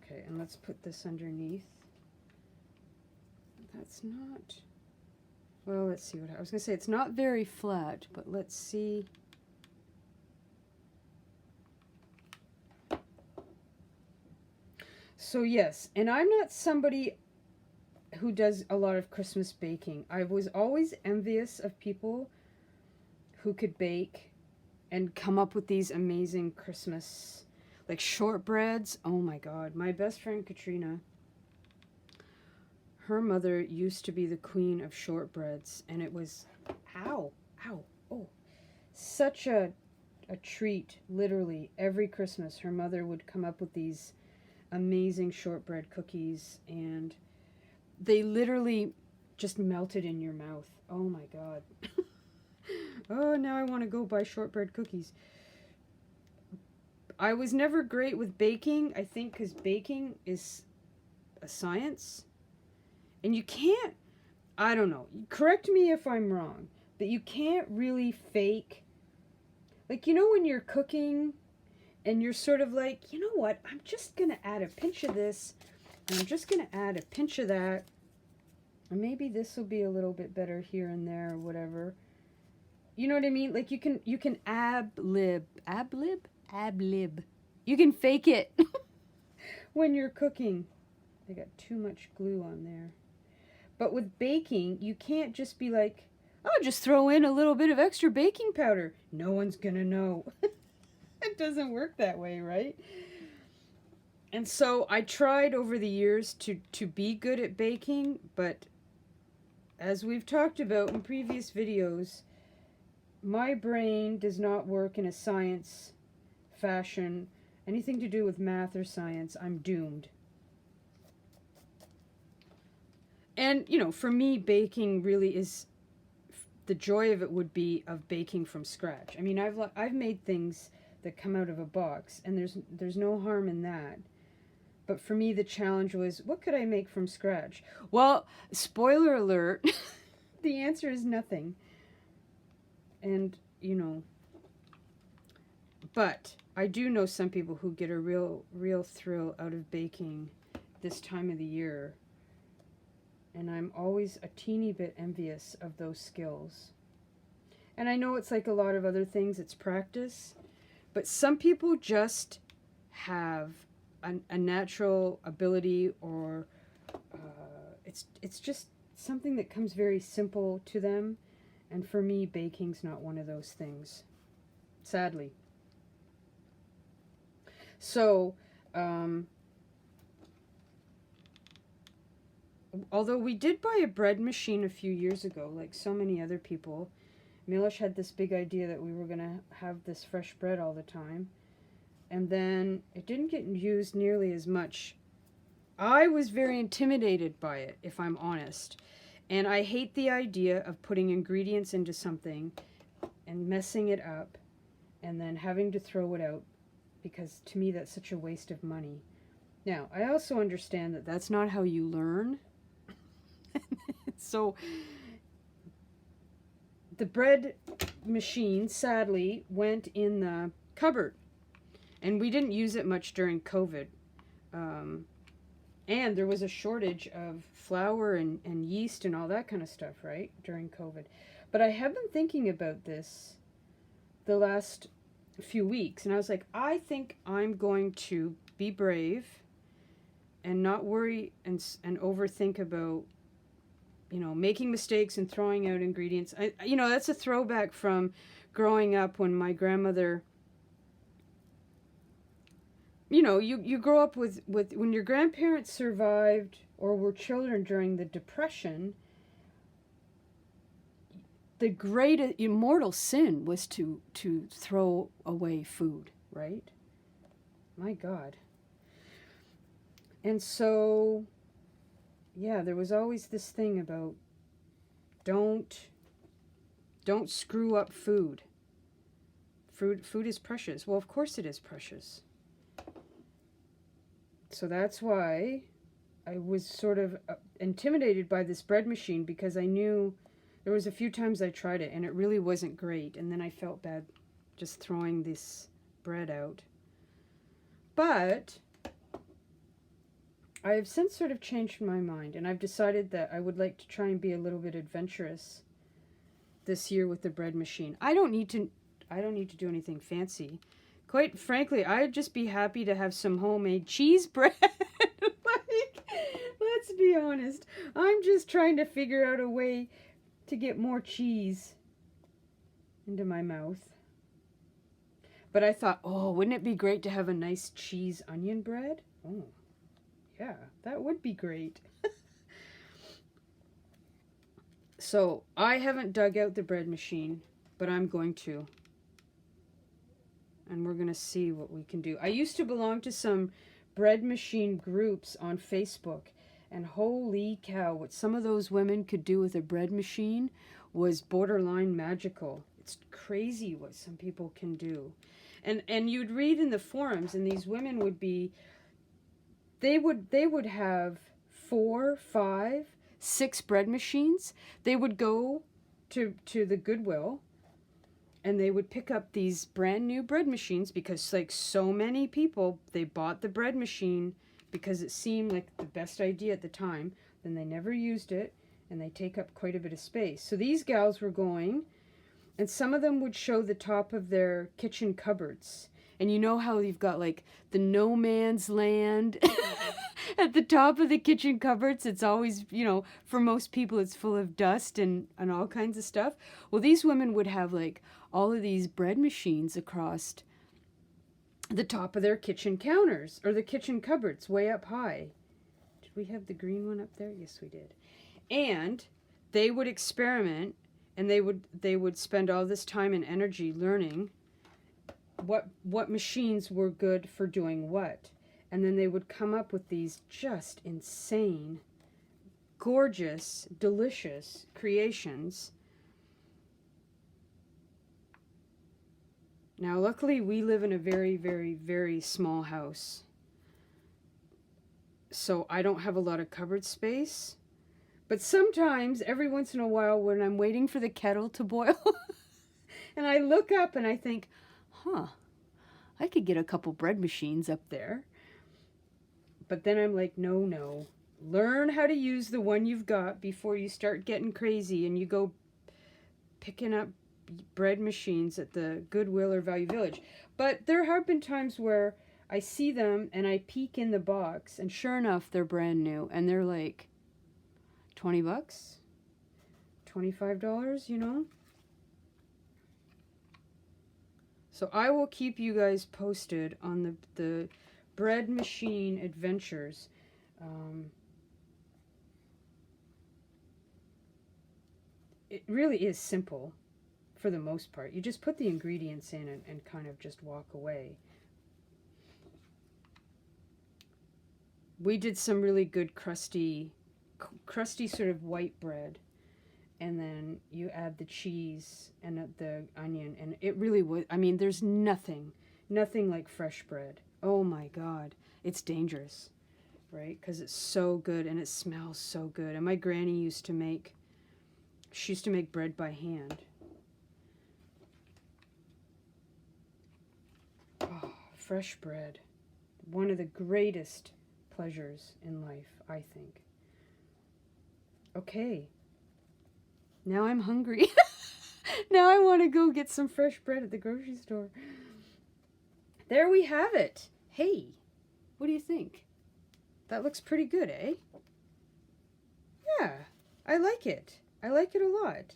Okay, and let's put this underneath. That's not... Well, let's see what... I was going to say it's not very flat, but let's see... So yes, and I'm not somebody who does a lot of Christmas baking. I was always envious of people who could bake and come up with these amazing Christmas, like shortbreads. Oh my God, my best friend Katrina, her mother used to be the queen of shortbreads, and it was, ow, oh, such a treat. Literally every Christmas her mother would come up with these amazing shortbread cookies, and they literally just melted in your mouth. Oh my God. Oh, now I want to go buy shortbread cookies. I was never great with baking, I think, because baking is a science. And you can't, I don't know, correct me if I'm wrong, but you can't really fake, like, you know when you're cooking and you're sort of like, you know what, I'm just going to add a pinch of this, and I'm just going to add a pinch of that, and maybe this will be a little bit better here and there or whatever. You know what I mean? Like you can ab-lib. You can fake it when you're cooking. I got too much glue on there. But with baking, you can't just be like, oh, just throw in a little bit of extra baking powder. No one's gonna know. It doesn't work that way, right? And so I tried over the years to be good at baking, but as we've talked about in previous videos, my brain does not work in a science fashion. Anything to do with math or science, I'm doomed. And, you know, for me, baking really is, the joy of it would be of baking from scratch. I mean, I've made things that come out of a box, and there's no harm in that. But for me, the challenge was, what could I make from scratch? Well, spoiler alert, the answer is nothing. And, you know, but I do know some people who get a real thrill out of baking this time of the year. And I'm always a teeny bit envious of those skills. And I know it's like a lot of other things, it's practice. But some people just have a natural ability, or it's just something that comes very simple to them. And for me, baking's not one of those things, sadly. So, although we did buy a bread machine a few years ago, like so many other people, Milosh had this big idea that we were going to have this fresh bread all the time. And then it didn't get used nearly as much. I was very intimidated by it, if I'm honest. And I hate the idea of putting ingredients into something and messing it up and then having to throw it out, because to me that's such a waste of money. Now, I also understand that that's not how you learn. So the bread machine, sadly, went in the cupboard. And we didn't use it much during COVID. And there was a shortage of flour and yeast and all that kind of stuff, right, during COVID. But I have been thinking about this the last few weeks. And I was like, I think I'm going to be brave and not worry and overthink about you know, making mistakes and throwing out ingredients. You know, that's a throwback from growing up when my grandmother, you know, you grow up with when your grandparents survived or were children during the Depression, the great immortal sin was to throw away food, right? My God. And so, yeah, there was always this thing about don't screw up food. Food is precious. Well, of course it is precious. So that's why I was sort of intimidated by this bread machine, because I knew there was a few times I tried it and it really wasn't great, and then I felt bad just throwing this bread out. But I have since sort of changed my mind, and I've decided that I would like to try and be a little bit adventurous this year with the bread machine. I don't need to do anything fancy. Quite frankly, I'd just be happy to have some homemade cheese bread. Like, let's be honest. I'm just trying to figure out a way to get more cheese into my mouth. But I thought, oh, wouldn't it be great to have a nice cheese onion bread? Oh, yeah, that would be great. So I haven't dug out the bread machine, but I'm going to. And we're going to see what we can do. I used to belong to some bread machine groups on Facebook. And holy cow, what some of those women could do with a bread machine was borderline magical. It's crazy what some people can do. And you'd read in the forums, and these women would be, they would have 4, 5, 6 bread machines. They would go to the Goodwill, and they would pick up these brand new bread machines, because like so many people, they bought the bread machine because it seemed like the best idea at the time. Then they never used it, and they take up quite a bit of space. So these gals were going, and some of them would show the top of their kitchen cupboards. And you know how you've got like the no man's land at the top of the kitchen cupboards? It's always, you know, for most people it's full of dust and all kinds of stuff. Well, these women would have like all of these bread machines across the top of their kitchen counters, or the kitchen cupboards way up high. Did we have the green one up there? Yes, we did. And they would experiment, and they would spend all this time and energy learning what machines were good for doing what. And then they would come up with these just insane, gorgeous, delicious creations. Now, luckily, we live in a very, very, very small house. So I don't have a lot of cupboard space. But sometimes, every once in a while, when I'm waiting for the kettle to boil, and I look up and I think, I could get a couple bread machines up there. But then I'm like, no. Learn how to use the one you've got before you start getting crazy and you go picking up bread machines at the Goodwill or Value Village. But there have been times where I see them and I peek in the box, and sure enough, they're brand new, and they're like $20, $25, you know? So I will keep you guys posted on the bread machine adventures. It really is simple for the most part. You just put the ingredients in and kind of just walk away. We did some really good crusty sort of white bread. And then you add the cheese and the onion, and it really was, I mean, there's nothing like fresh bread. Oh my God, it's dangerous, right? Because it's so good and it smells so good. And my granny used to make bread by hand. Oh, fresh bread. One of the greatest pleasures in life, I think. Okay. Now I'm hungry. Now I want to go get some fresh bread at the grocery store. There we have it. Hey, what do you think? That looks pretty good, eh? Yeah, I like it. I like it a lot.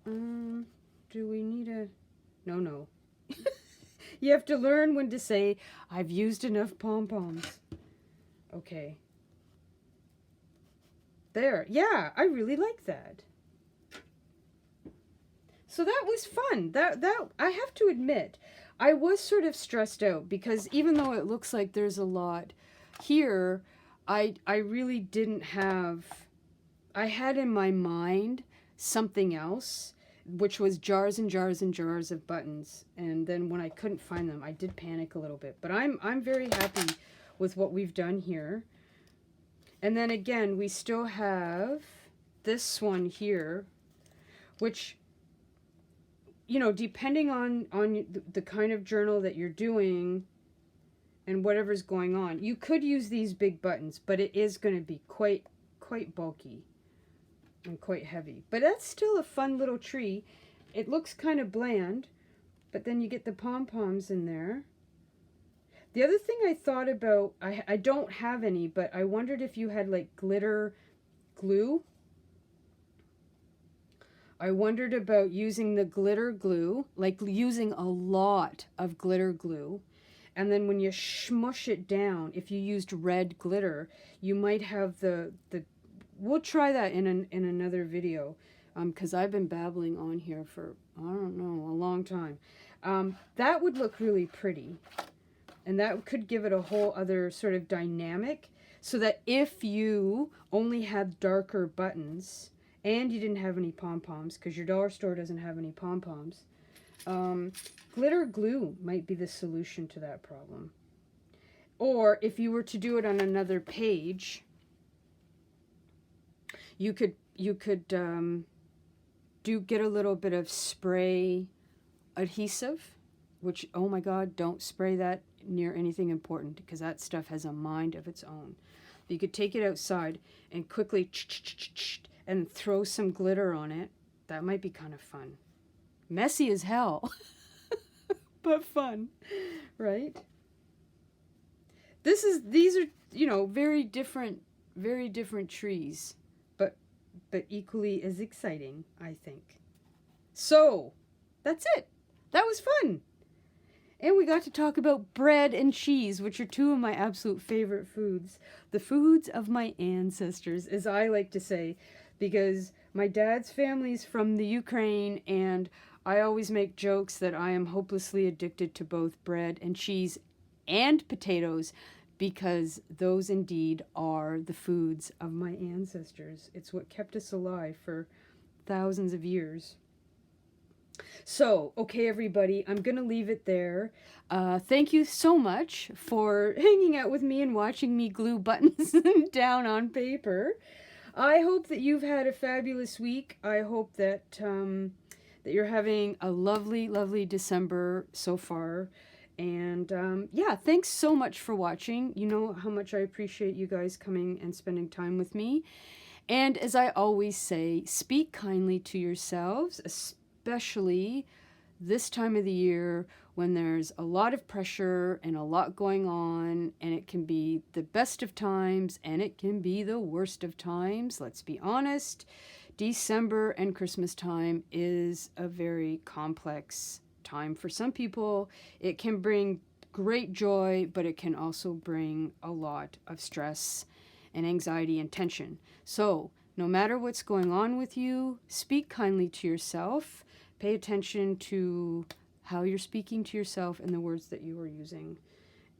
Do we need a... No. You have to learn when to say, I've used enough pom-poms. Okay. There. Yeah, I really like that. So that was fun. That I have to admit, I was sort of stressed out because even though it looks like there's a lot here, I really didn't have... I had in my mind something else, which was jars and jars and jars of buttons. And then when I couldn't find them, I did panic a little bit. But I'm very happy with what we've done here. And then again, we still have this one here, which, you know, depending on the kind of journal that you're doing and whatever's going on, you could use these big buttons, but it is going to be quite bulky and quite heavy. But that's still a fun little tree. It looks kind of bland, but then you get the pom-poms in there. The other thing I thought about, I don't have any, but I wondered if you had like glitter glue. I wondered about using the glitter glue, like using a lot of glitter glue. And then when you smush it down, if you used red glitter, you might have the we'll try that in another video, because I've been babbling on here for, I don't know, a long time. That would look really pretty. And that could give it a whole other sort of dynamic, so that if you only had darker buttons and you didn't have any pom-poms, because your dollar store doesn't have any pom-poms, glitter glue might be the solution to that problem. Or if you were to do it on another page, you could get a little bit of spray adhesive, which, oh my God, don't spray that near anything important, because that stuff has a mind of its own. You could take it outside and quickly and throw some glitter on it. That might be kind of fun. Messy as hell, but fun, right? These are, you know, very different trees, but equally as exciting, I think. So, that's it. That was fun. And we got to talk about bread and cheese, which are two of my absolute favorite foods. The foods of my ancestors, as I like to say, because my dad's family's from the Ukraine, and I always make jokes that I am hopelessly addicted to both bread and cheese and potatoes, because those indeed are the foods of my ancestors. It's what kept us alive for thousands of years. So, okay, everybody, I'm going to leave it there. Thank you so much for hanging out with me and watching me glue buttons down on paper. I hope that you've had a fabulous week. I hope that that you're having a lovely, lovely December so far. And yeah, thanks so much for watching. You know how much I appreciate you guys coming and spending time with me. And as I always say, speak kindly to yourselves, especially this time of the year when there's a lot of pressure and a lot going on, and it can be the best of times and it can be the worst of times. Let's be honest, December and Christmas time is a very complex time for some people. It can bring great joy, but it can also bring a lot of stress and anxiety and tension. So no matter what's going on with you, speak kindly to yourself. Pay attention to how you're speaking to yourself and the words that you are using.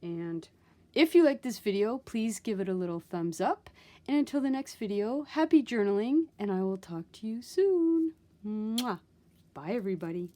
And if you like this video, please give it a little thumbs up. And until the next video, happy journaling, and I will talk to you soon. Mwah. Bye, everybody.